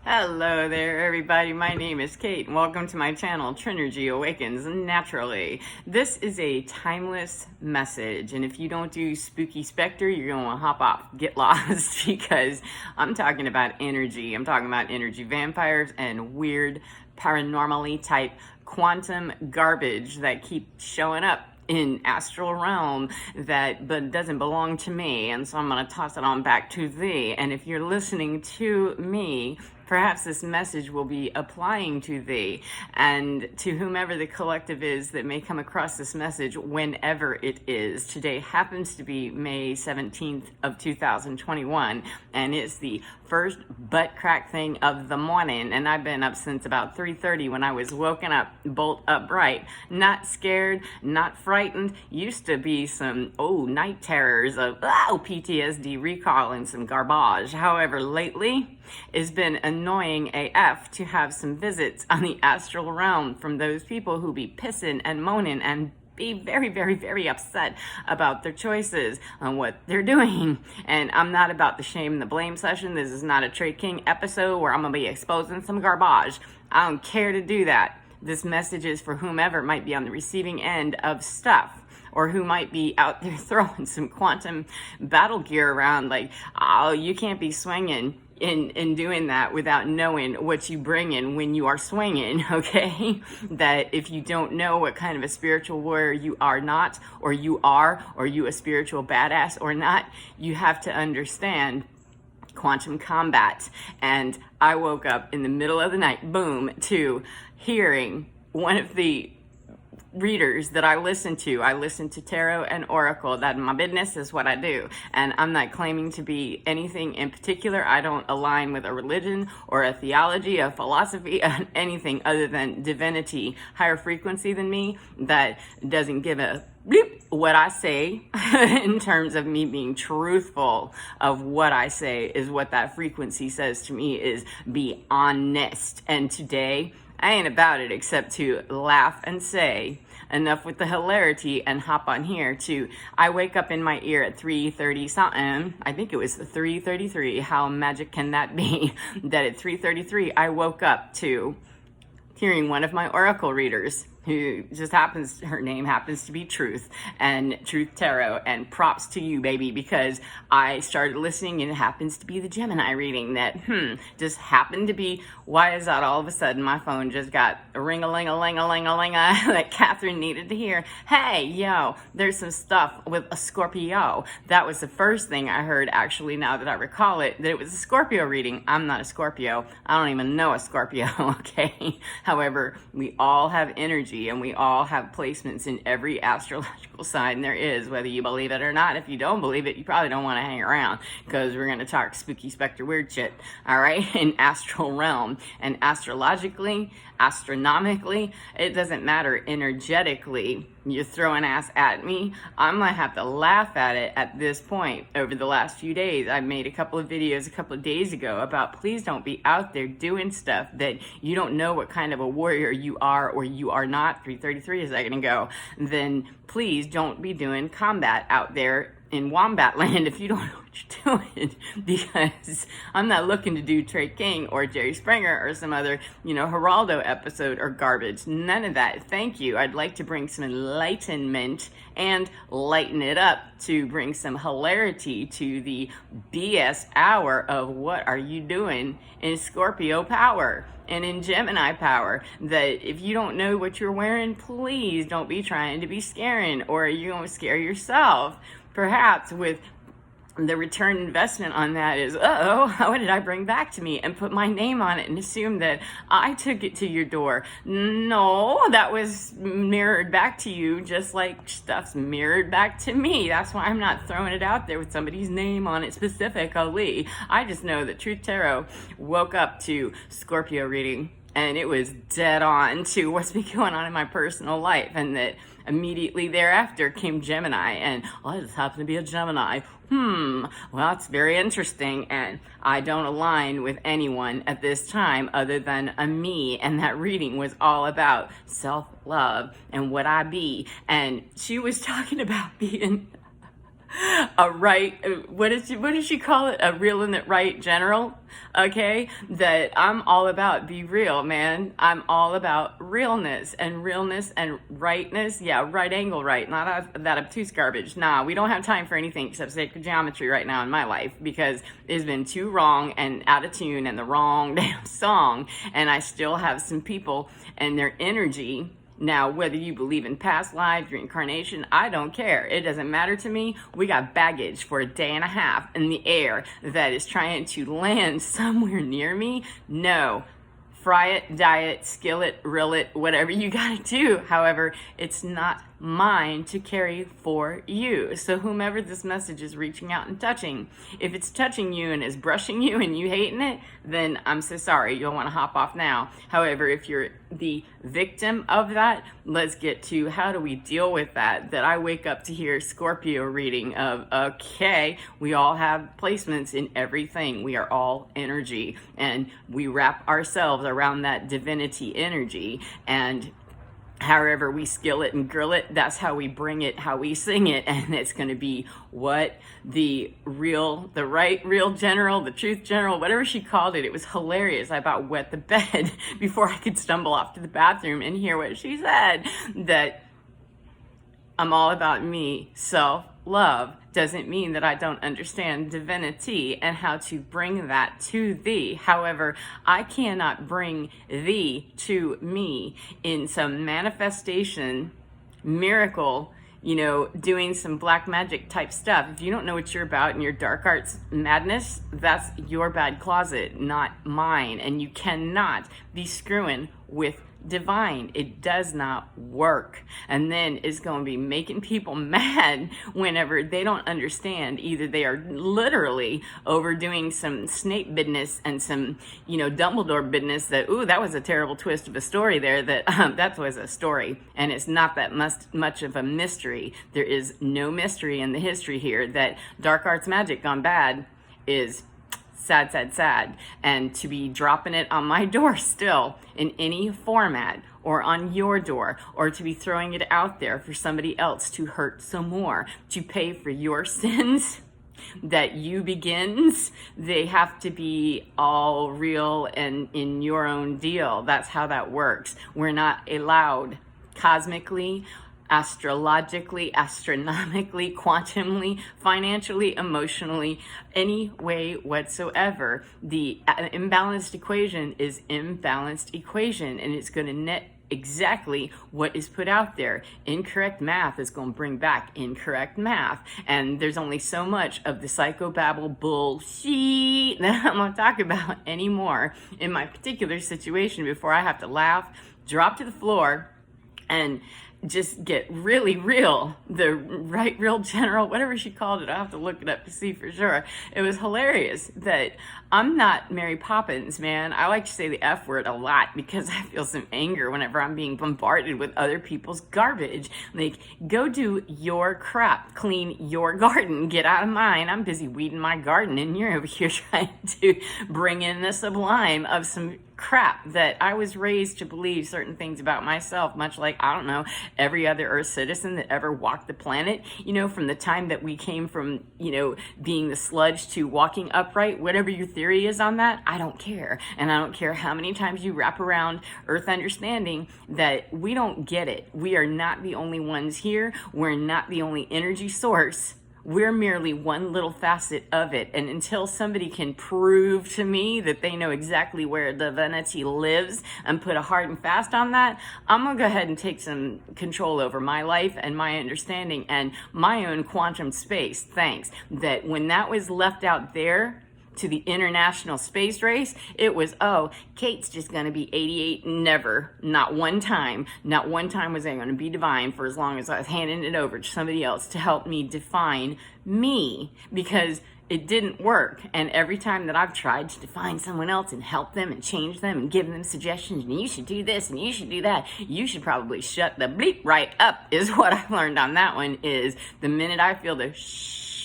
Hello there, everybody. My name is Kate, and welcome to my channel, Trinergy Awakens Naturally. This is a timeless message, and if you don't do spooky specter, you're going to hop off, get lost, because I'm talking about energy. I'm talking about energy vampires and weird, paranormally type quantum garbage that keep showing up in astral realm that but doesn't belong to me, and so I'm going to toss it on back to thee. And if you're listening to me, perhaps this message will be applying to thee and to whomever the collective is that may come across this message whenever it is. Today happens to be May 17th of 2021, and it's the first butt crack thing of the morning, and I've been up since about 3:30 when I was woken up bolt upright, not scared, not frightened. Used to be some night terrors of PTSD recall and some garbage. However, lately it's been annoying AF to have some visits on the astral realm from those people who be pissing and moaning and be very, very, very upset about their choices on what they're doing. And I'm not about the shame and the blame session. This is not a Trade King episode where I'm gonna be exposing some garbage. I don't care to do that. This message is for whomever might be on the receiving end of stuff, or who might be out there throwing some quantum battle gear around like, oh, you can't be swinging in doing that without knowing what you bring in when you are swinging, okay? That if you don't know what kind of a spiritual warrior you are not, or you are, or you a spiritual badass or not, you have to understand quantum combat. And I woke up in the middle of the night, boom, to hearing one of the readers that I listen to tarot and oracle. That my business is what I do, and I'm not claiming to be anything in particular. I don't align with a religion or a theology, a philosophy, anything other than divinity, higher frequency than me, that doesn't give a bleep what I say in terms of me being truthful of what I say is what that frequency says to me, is be honest. And today I ain't about it except to laugh and say, enough with the hilarity, and hop on here to, I wake up in my ear at 3:30 something. I think it was 3:33. How magic can that be? That at 3:33 I woke up to hearing one of my oracle readers, who just happens, her name happens to be Truth, and Truth Tarot, and props to you, baby, because I started listening and it happens to be the Gemini reading that, just happened to be, why is that all of a sudden my phone just got a ring-a-ling-a-ling-a-ling-a-ling that Catherine needed to hear. Hey, yo, there's some stuff with a Scorpio. That was the first thing I heard, actually, now that I recall it, that it was a Scorpio reading. I'm not a Scorpio. I don't even know a Scorpio, okay? However, we all have energy, and we all have placements in every astrological sign there is, whether you believe it or not. If you don't believe it, you probably don't want to hang around, because we're going to talk spooky, specter, weird shit, all right, in astral realm. And astrologically, astronomically, it doesn't matter, energetically, you're throwing ass at me, I'm gonna have to laugh at it at this point. Over the last few days, I made a couple of videos a couple of days ago about, please don't be out there doing stuff that you don't know what kind of a warrior you are or you are not. 3:33 a second ago. Then please don't be doing combat out there in Wombat Land if you don't know what you're doing, because I'm not looking to do Trey King or Jerry Springer or some other, Geraldo episode or garbage. None of that. Thank you. I'd like to bring some enlightenment and lighten it up to bring some hilarity to the BS hour of what are you doing in Scorpio power and in Gemini power. That if you don't know what you're wearing, please don't be trying to be scaring, or you're going to scare yourself. Perhaps with the return investment on that is, what did I bring back to me? And put my name on it and assume that I took it to your door. No, that was mirrored back to you, just like stuff's mirrored back to me. That's why I'm not throwing it out there with somebody's name on it specifically. I just know that Truth Tarot woke up to Scorpio reading, and it was dead on to what's been going on in my personal life, and that immediately thereafter came Gemini, and I just happen to be a Gemini. Well, it's very interesting, and I don't align with anyone at this time other than a me, and that reading was all about self-love and what I be, and she was talking about being a right, what did she call it? A real and it right general. Okay, that I'm all about be real, man. I'm all about realness and rightness. Yeah, right angle right, not that obtuse garbage. Nah, we don't have time for anything except sacred geometry right now in my life, because it's been too wrong and out of tune and the wrong damn song. And I still have some people and their energy. Now, whether you believe in past lives, reincarnation, I don't care. It doesn't matter to me. We got baggage for a day and a half in the air that is trying to land somewhere near me. No. Fry it, dye it, skill it, reel it, whatever you gotta do. However, it's not mine to carry for you. So whomever this message is reaching out and touching, if it's touching you and is brushing you and you hating it, then I'm so sorry. You'll want to hop off now. However, if you're the victim of that, let's get to how do we deal with that. That I wake up to hear Scorpio reading of, okay, we all have placements in everything. We are all energy, and we wrap ourselves around that divinity energy, and however we skill it and grill it, that's how we bring it, how we sing it. And it's going to be what the right real general, the truth general, whatever she called it. It was hilarious. I about wet the bed before I could stumble off to the bathroom and hear what she said, that I'm all about me. Self-love doesn't mean that I don't understand divinity and how to bring that to thee. However, I cannot bring thee to me in some manifestation, miracle, doing some black magic type stuff. If you don't know what you're about in your dark arts madness, that's your bad closet, not mine. And you cannot be screwing with divine. It does not work. And then it's going to be making people mad whenever they don't understand. Either they are literally overdoing some Snape business and some, Dumbledore business that, ooh, that was a terrible twist of a story there, that was a story. And it's not that much of a mystery. There is no mystery in the history here that dark arts magic gone bad is sad, sad, sad. And to be dropping it on my door still in any format, or on your door, or to be throwing it out there for somebody else to hurt some more, to pay for your sins that you begins, they have to be all real and in your own deal. That's how that works. We're not allowed cosmically, astrologically, astronomically, quantumly, financially, emotionally, any way whatsoever. The imbalanced equation is imbalanced equation, and it's going to net exactly what is put out there. Incorrect math is going to bring back incorrect math, and there's only so much of the psychobabble bullshit that I'm going to talk about anymore in my particular situation before I have to laugh, drop to the floor, and just get really real. The right real general, whatever she called it, I'll have to look it up to see for sure. It was hilarious that I'm not Mary Poppins, man. I like to say the F word a lot because I feel some anger whenever I'm being bombarded with other people's garbage. Like, go do your crap, clean your garden, get out of mine. I'm busy weeding my garden and you're over here trying to bring in the sublime of some crap that I was raised to believe certain things about myself, much like, I don't know, every other Earth citizen that ever walked the planet, from the time that we came from, being the sludge to walking upright, whatever your theory is on that, I don't care. And I don't care how many times you wrap around Earth understanding that we don't get it. We are not the only ones here. We're not the only energy source. We're merely one little facet of it. And until somebody can prove to me that they know exactly where divinity lives and put a hard and fast on that, I'm going to go ahead and take some control over my life and my understanding and my own quantum space. Thanks. That when that was left out there to the international space race, it was, oh, Kate's just going to be 88. Never. Not one time was I going to be divine for as long as I was handing it over to somebody else to help me define me, because it didn't work. And every time that I've tried to define someone else and help them and change them and give them suggestions, and you should do this and you should do that, you should probably shut the bleep right up, is what I learned on that one. Is the minute I feel the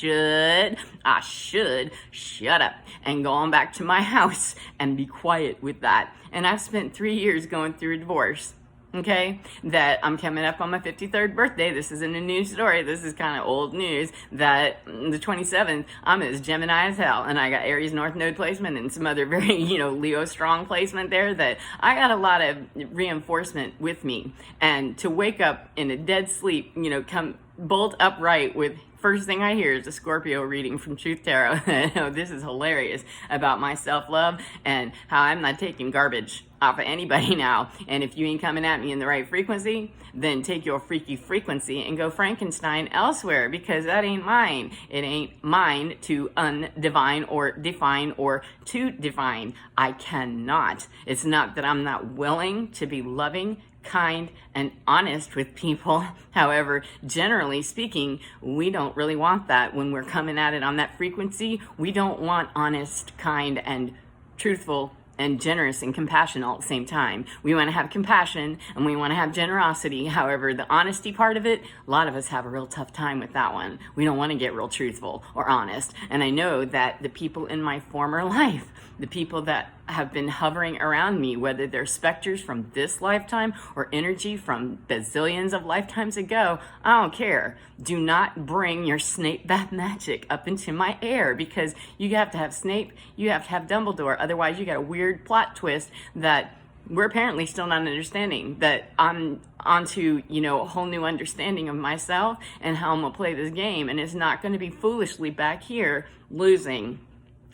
I should shut up and go on back to my house and be quiet with that. And I've spent 3 years going through a divorce. okay, that I'm coming up on my 53rd birthday. This isn't a new story. This is kind of old news that the 27th, I'm as Gemini as hell. And I got Aries North Node placement and some other very, Leo strong placement there, that I got a lot of reinforcement with me. And to wake up in a dead sleep, come bolt upright with first thing I hear is a Scorpio reading from Truth Tarot. This is hilarious about my self-love and how I'm not taking garbage off of anybody now. And if you ain't coming at me in the right frequency, then take your freaky frequency and go Frankenstein elsewhere, because that ain't mine. It ain't mine to undivine or define or to define. I cannot. It's not that I'm not willing to be loving, kind, and honest with people. However, generally speaking, we don't really want that when we're coming at it on that frequency. We don't want honest, kind, and truthful and generous and compassion all at the same time. We want to have compassion and we want to have generosity. However, the honesty part of it, a lot of us have a real tough time with that one. We don't want to get real truthful or honest. And I know that the people in my former life, the people that have been hovering around me, whether they're specters from this lifetime or energy from bazillions of lifetimes ago, I don't care. Do not bring your Snape bath magic up into my air, because you have to have Snape, you have to have Dumbledore. Otherwise, you got a weird plot twist that we're apparently still not understanding, that I'm onto, a whole new understanding of myself and how I'm gonna play this game. And it's not gonna be foolishly back here losing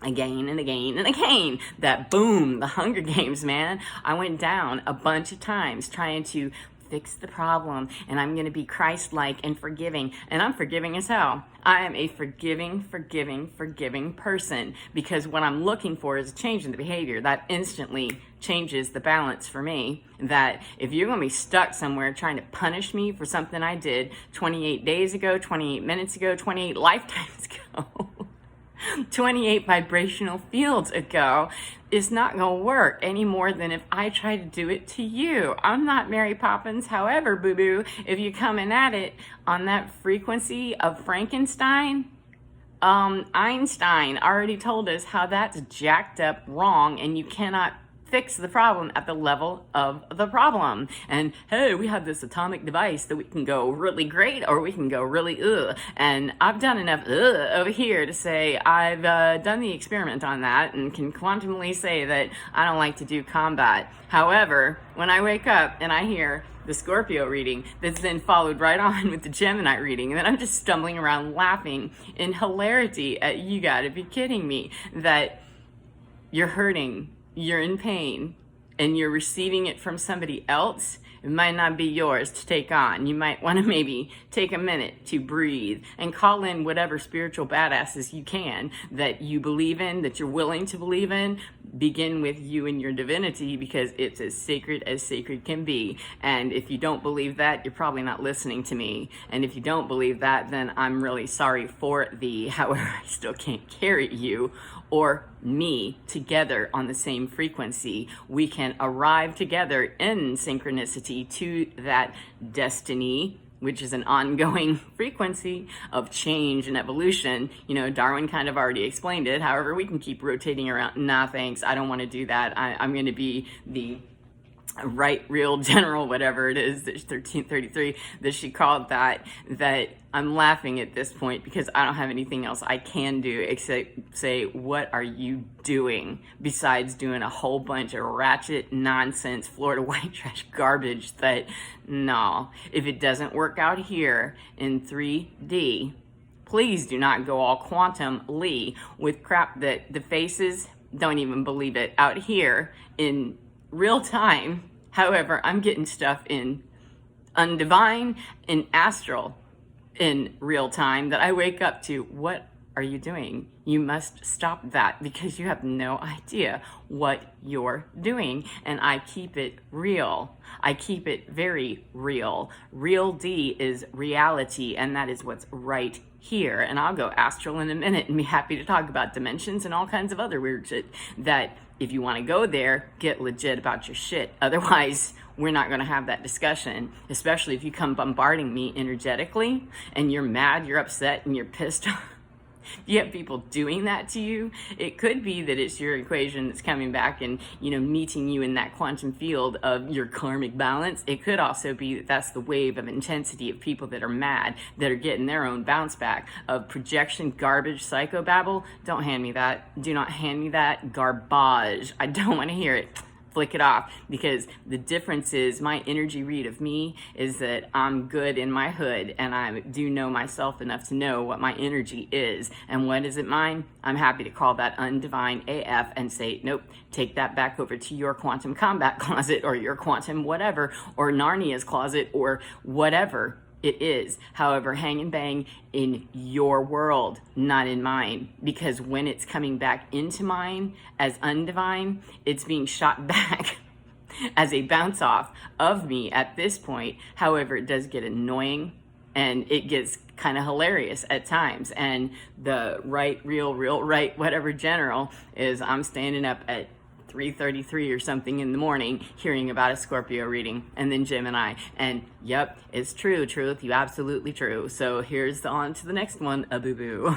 again and again and again. That boom, the Hunger Games, man. I went down a bunch of times trying to fix the problem, and I'm going to be Christ-like and forgiving, and I'm forgiving as hell. I am a forgiving person, because what I'm looking for is a change in the behavior that instantly changes the balance for me. That if you're going to be stuck somewhere trying to punish me for something I did 28 days ago, 28 minutes ago, 28 lifetimes ago, 28 vibrational fields ago, it's not going to work any more than if I try to do it to you. I'm not Mary Poppins. However, boo-boo, if you're coming at it on that frequency of Frankenstein, Einstein already told us how that's jacked up wrong, and you cannot fix the problem at the level of the problem. And hey, we have this atomic device that we can go really great or we can go really ugh. And I've done enough ugh over here to say I've done the experiment on that and can quantumly say that I don't like to do combat. However, when I wake up and I hear the Scorpio reading that's then followed right on with the Gemini reading, and then I'm just stumbling around laughing in hilarity at, you gotta be kidding me, that you're hurting, you're in pain, and you're receiving it from somebody else. It might not be yours to take on. You might want to maybe take a minute to breathe and call in whatever spiritual badasses you can that you believe in, that you're willing to believe in. Begin with you and your divinity, because it's as sacred can be. And if you don't believe that, you're probably not listening to me. And if you don't believe that, then I'm really sorry for thee. However, I still can't carry you or me together on the same frequency. We can arrive together in synchronicity to that destiny, which is an ongoing frequency of change and evolution. Darwin kind of already explained it. However, we can keep rotating around. Nah, thanks. I don't want to do that. I'm going to be the right, real, general, whatever it is, 1333, that she called that I'm laughing at this point because I don't have anything else I can do except say, what are you doing besides doing a whole bunch of ratchet nonsense Florida white trash garbage that, no, if it doesn't work out here in 3D, please do not go all quantum-ly with crap that the faces don't even believe it out here in real time. However, I'm getting stuff in undivine, in astral, in real time that I wake up to. What are you doing? You must stop that, because you have no idea what you're doing. And I keep it real. I keep it very real. Real D is reality, and that is what's right here. And I'll go astral in a minute and be happy to talk about dimensions and all kinds of other weird shit that, if you want to go there, get legit about your shit. Otherwise, we're not going to have that discussion, especially if you come bombarding me energetically and you're mad, you're upset, and you're pissed off. you have people doing that to you, it could be that it's your equation that's coming back and, meeting you in that quantum field of your karmic balance. It could also be that that's the wave of intensity of people that are mad, that are getting their own bounce back of projection, garbage, psychobabble. Don't hand me that. Do not hand me that garbage. I don't want to hear it. Flick it off, because the difference is my energy read of me is that I'm good in my hood, and I do know myself enough to know what my energy is. And what is it mine? I'm happy to call that undivine AF and say, nope, take that back over to your quantum combat closet, or your quantum whatever, or Narnia's closet, or whatever it is. However, hang and bang in your world, not in mine, because when it's coming back into mine as undivine, it's being shot back as a bounce off of me at this point. However, it does get annoying, and it gets kind of hilarious at times. And the real right, whatever general is, I'm standing up at 3:33 or something in the morning hearing about a Scorpio reading, and then Gemini, and yep, it's true, truth, you absolutely true. So here's on to the next one, a boo-boo.